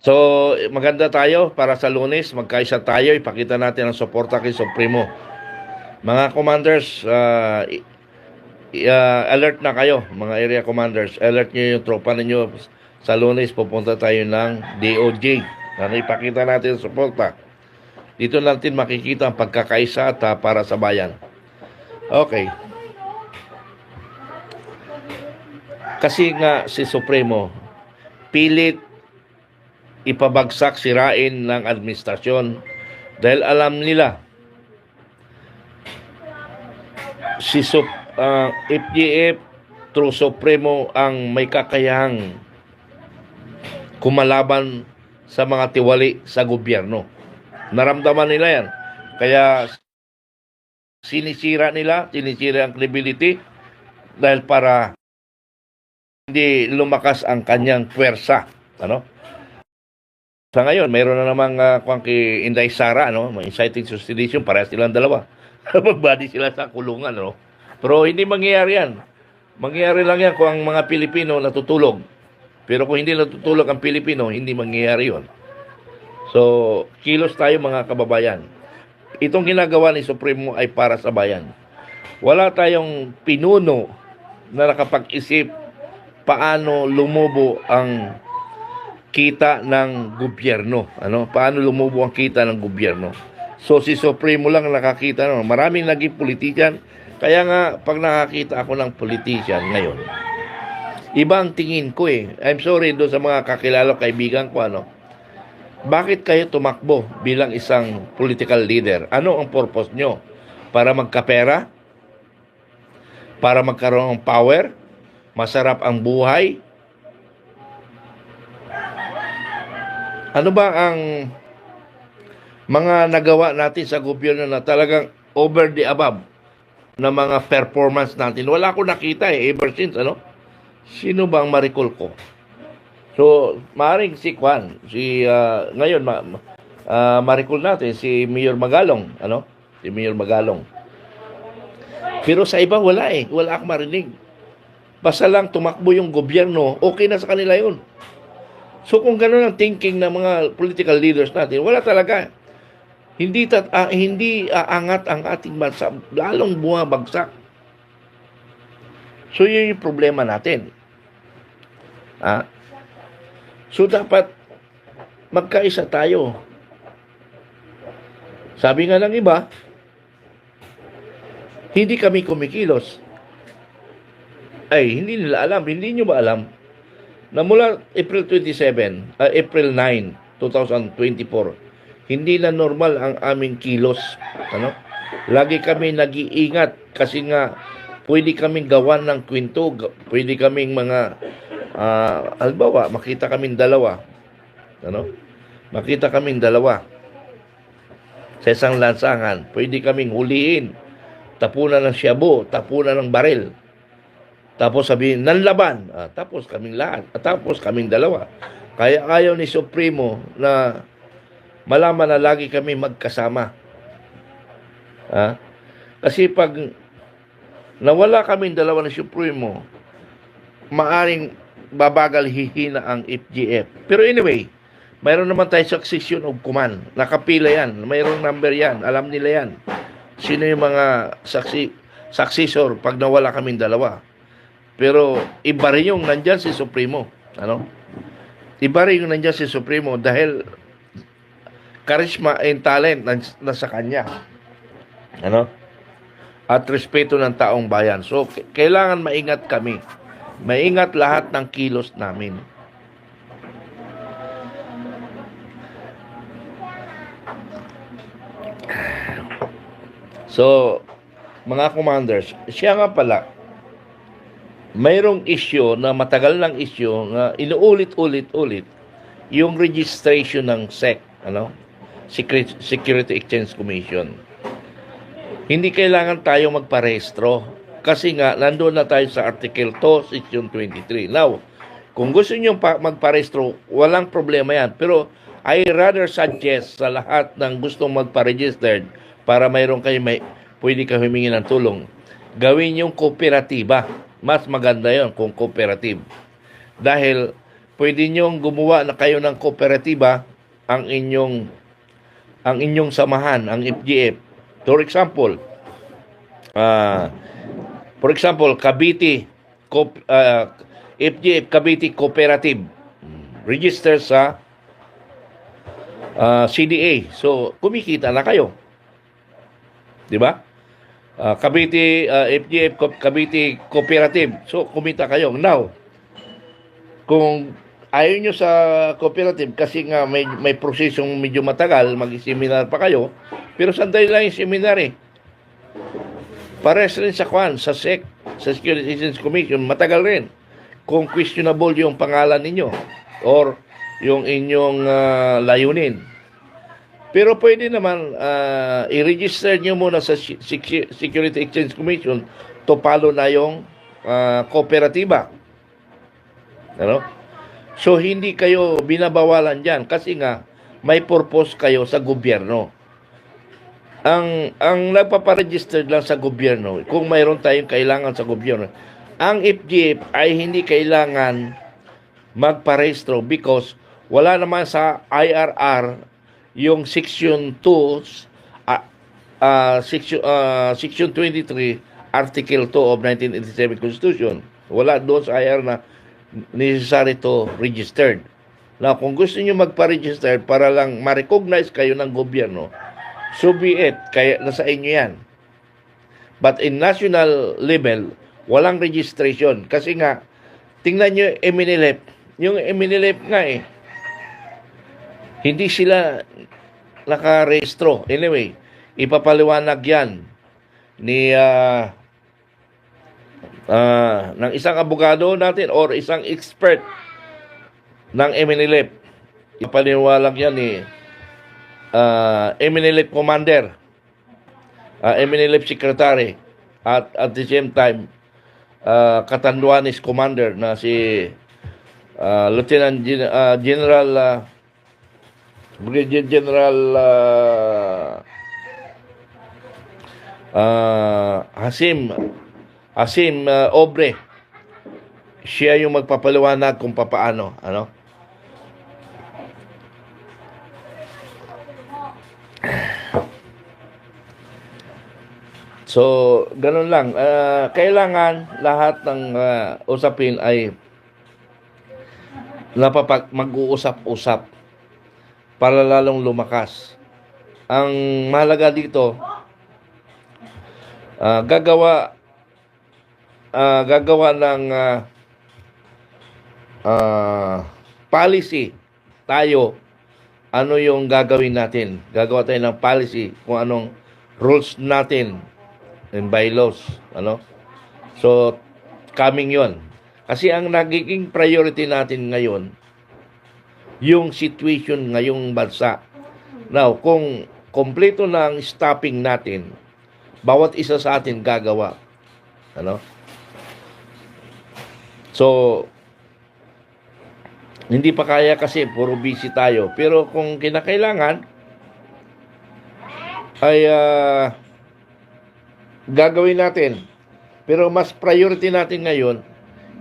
So, maganda tayo para sa Lunes, magkaisa tayo, ipakita natin ang suporta kay Supremo. Mga commanders, alert na kayo, mga area commanders. Alert nyo yung tropa ninyo. Sa Lunes, pupunta tayo ng DOJ. Ano, ipakita natin ang suporta. Dito natin makikita ang pagkakaisa at para sa bayan. Okay. Kasi nga si Supremo, pilit ipabagsak, sirain ng administrasyon dahil alam nila si FGF through Supremo ang may kakayahang kumalaban sa mga tiwali sa gobyerno. Naramdaman nila yan. Kaya sinisira ang credibility dahil para hindi lumakas ang kanyang puwersa. Ano? Sa ngayon, mayroon na namang kay Inday Sara, inciting suicide, parehas silang dalawa. Magbadi sila sa kulungan, Pero hindi mangyayari yan. Mangyayari lang yan kung ang mga Pilipino natutulog. Pero kung hindi natutulog ang Pilipino, hindi mangyayari yon. So, kilos tayo mga kababayan. Itong ginagawa ni Supremo ay para sa bayan. Wala tayong pinuno na nakapag-isip paano lumubo ang kita ng gobyerno. Paano lumubo ang kita ng gobyerno? So, si Supremo lang nakakita. Maraming naging politician. Kaya nga, pag nakakita ako ng politician ngayon, iba ang tingin ko eh. I'm sorry doon sa mga kakilala kaibigan ko, Bakit kayo tumakbo bilang isang political leader? Ano ang purpose nyo? Para magkapera? Para magkaroon ng power? Masarap ang buhay? Ano ba ang mga nagawa natin sa gobyerno na talagang over the above na mga performance natin? Wala akong nakita ever since, Sino ba ang ma-recall ko? So, maaaring si Kwan, ngayon, ma-recall natin si Mayor Magalong, Si Mayor Magalong. Pero sa iba, wala Wala akong marinig. Basta lang tumakbo yung gobyerno, okay na sa kanila yun. So, kung gano'n ang thinking ng mga political leaders natin, wala talaga. Hindi aangat ang ating bansa, lalong bumabagsak. So, yun yung problema natin. So, dapat magkaisa tayo. Sabi nga ng iba, hindi kami kumikilos. Ay, hindi nila alam. Hindi nyo ba alam na mula April 9, 2024, hindi na normal ang aming kilos. Lagi kami nag-iingat kasi nga pwede kaming gawan ng kwento, pwede kaming mga halimbawa, makita kaming dalawa. Makita kaming dalawa sa isang lansangan, pwede kaming huliin, tapunan ng shabu, tapunan ng baril. Tapos sabihin, nanlaban. Tapos kaming lahat. Tapos kaming dalawa. Kaya ayaw ni Supremo na malaman na lagi kami magkasama. Kasi pag nawala kaming dalawa ni Supremo, maaring babagal hihina ang FGF. Pero anyway, mayroon naman tayo succession of command. Nakapila yan. Mayroong number yan. Alam nila yan. Sino yung mga successor pag nawala kaming dalawa. Pero iba rin yung nandyan si Supremo. Iba rin yung nandyan si Supremo dahil charisma and talent nasa kanya. At respeto ng taong bayan. So, kailangan maingat kami. Maingat lahat ng kilos namin. So, mga commanders, siya nga pala, mayroong issue na matagal ng issue na inuulit-ulit yung registration ng SEC, Security Exchange Commission. Hindi kailangan tayo magparehistro kasi nga nandoon na tayo sa Article 2, Section 23. Now, kung gusto niyo magparehistro, walang problema yan. Pero I rather suggest sa lahat ng gustong magpa-registered para mayroon kayo pwede kayo humingi ng tulong, gawin yung kooperatiba. Mas maganda yon kung cooperative. Dahil pwede niyong gumawa na kayo ng kooperatiba ang inyong samahan, ang FGF. For example, Cavite FGF Cavite Cooperative register sa CDA. So, kumikita na kayo. 'Di ba? Cavite FGF Cavite Cooperative. So, kumita kayo. Now, kung ayaw nyo sa cooperative kasi nga may prosesong medyo matagal, mag-seminar pa kayo, pero sandali lang yung seminar eh. Pares rin sa sa SEC, sa Securities and Exchange Commission, matagal rin. Kung questionable yung pangalan ninyo or yung inyong layunin. Pero pwede naman i-register nyo muna sa Securities Exchange Commission to follow na yung kooperatiba. Ano? So, hindi kayo binabawalan dyan kasi nga may purpose kayo sa gobyerno. Ang nagpaparegister lang sa gobyerno, kung mayroon tayong kailangan sa gobyerno, ang FGF ay hindi kailangan magparehistro because wala naman sa IRR yung Section 2, Section 23, Article 2 of 1987 Constitution. Wala doon sa IRR na necessary to registered. Now, kung gusto niyo magpa-register para lang ma-recognize kayo ng gobyerno, so be it, kaya nasa inyo yan. But in national level, walang registration. Kasi nga, tingnan nyo Eminilep. Yung Eminilep nga hindi sila nakarehistro. Anyway, ipapaliwanag yan ni ng isang abogado natin or isang expert ng Eminilep. Ipaliwanag yan ni Eminilep Commander, Eminilep Secretary, at the same time, Catanduanes Commander na si Lieutenant General Brigadier General Hasim Obre. Siya yung magpapaliwanag kung papaano, ano? So, ganun lang. Kailangan lahat ng usapin ay mag-uusap-usap para lalong lumakas. Ang mahalaga dito, gagawa ng policy tayo. Ano yung gagawin natin? Gagawa tayo ng policy kung anong rules natin and bylaws, ano? So, coming yon. Kasi ang nagiging priority natin ngayon, yung situation ngayong bansa. Now, kung kompleto na ang stopping natin, bawat isa sa atin gagawa. Ano? So, hindi pa kaya kasi puro busy tayo. Pero kung kinakailangan, ay gagawin natin. Pero mas priority natin ngayon,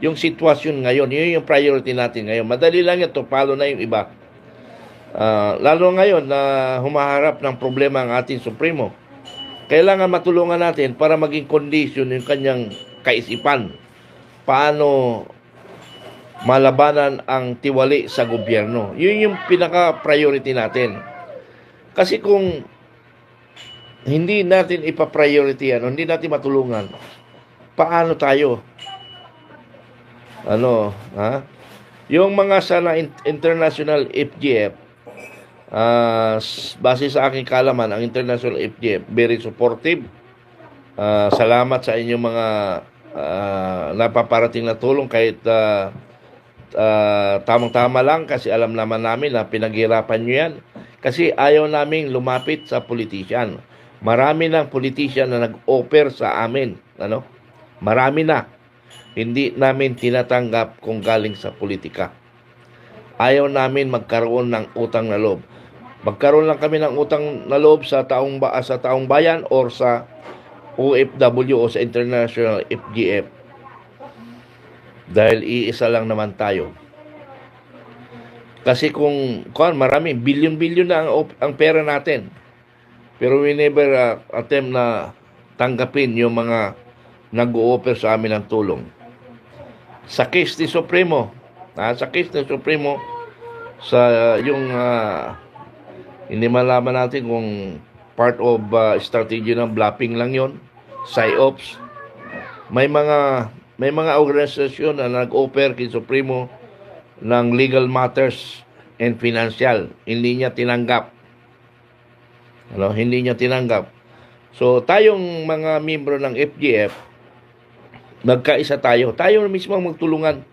yung sitwasyon ngayon. Yun yung priority natin ngayon. Madali lang ito, palo na yung iba. Lalo ngayon na humaharap ng problema ang ating Supremo. Kailangan matulungan natin para maging condition yung kanyang kaisipan. Paano malabanan ang tiwali sa gobyerno. Yun yung pinaka-priority natin. Kasi kung hindi natin ipa-priority yan, hindi natin matulungan, paano tayo? Ano, ha? Yung mga sana international FGF, base sa aking kalaman, ang international FGF, very supportive. Salamat sa inyong mga napaparating na tulong kahit tamang-tama lang kasi alam naman namin na pinaghirapan nyo yan. Kasi ayaw naming lumapit sa politician. Marami ng politician na nag-offer sa amin. Ano? Marami na. Hindi namin tinatanggap kung galing sa politika. Ayaw namin magkaroon ng utang na loob. Magkaroon lang kami ng utang na loob sa taong bayan or sa OFW o sa international FGF. Dahil iisa lang naman tayo. Kasi kung marami, bilyon-bilyon na ang pera natin. Pero we never attempt na tanggapin yung mga nag-o-offer sa amin ng tulong. Sa case ni Supremo, sa case ni Supremo, sa yung hindi malaman natin kung part of strategy ng bluffing lang yon, PSYOPs. May mga organisasyon na nag-offer kay Supremo ng legal matters and financial. Hindi niya tinanggap. Hindi niya tinanggap. So, tayong mga miyembro ng FGF, nagkaisa tayo. Tayo mismo ang magtulungan